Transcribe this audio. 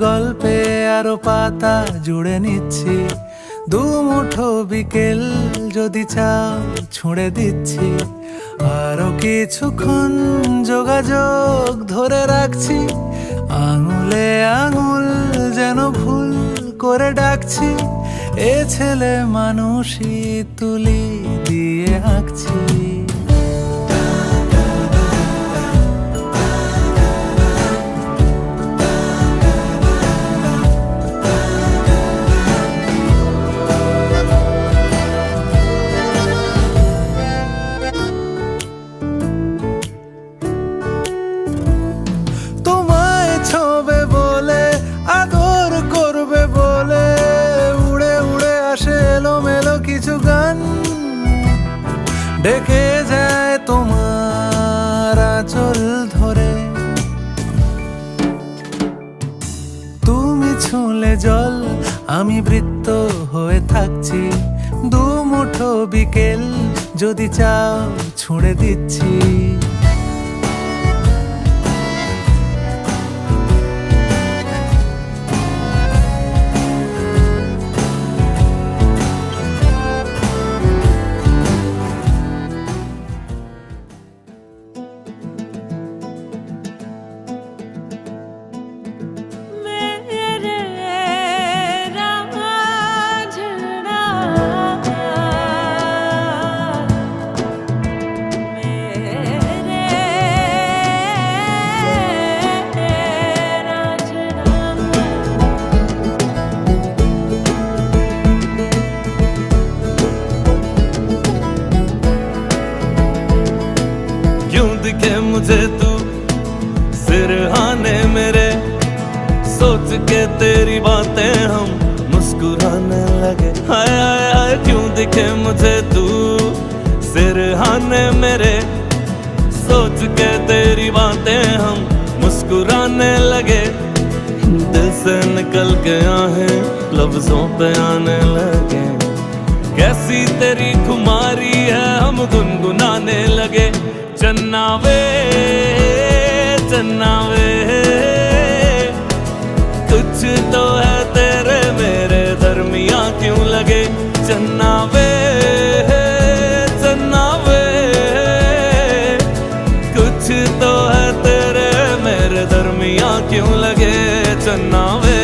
গল্পে আরো পাতা জুড়ে নিচ্ছি, দু মুঠো বিকেল যদি চাও ছুঁড়ে দিচ্ছি। আরো কিছুক্ষণ যোগাযোগ ধরে রাখছি, আঙুলে আঙুল যেন ভুল করে ডাকছি। এ ছেলে মানুষই তুলি দিয়ে আঁকছি। তোমায় ছোবে বলে, আদর করবে বলে, উড়ে উড়ে আসে এলোমেলো কিছু গান, ডেকে যায় তোমার আঁচল ধরে। তুমি ছুঁলে জল, আমি বৃত্ত হয়ে থাকছি, দু মুঠো বিকেল যদি চাও ছুঁড়ে দিচ্ছি। क्यों दिखे मुझे तू सिरहाने मेरे, सोच के तेरी बातें हम मुस्कुराने लगे। हाय हाय हाय क्यों दिखे मुझे तू सिरहाने मेरे, सोच के तेरी बातें हम मुस्कुराने लगे। दिल से निकल के आहें लफ्जों पे आने लगे, कैसी तेरी खुमारी है हम गुनगुनाने लगे। चन्ना वे कुछ तो है तेरे मेरे दरमिया क्यों लगे। चन्ना वे कुछ तो है तेरे मेरे दरमिया क्यों लगे। चन्ना वे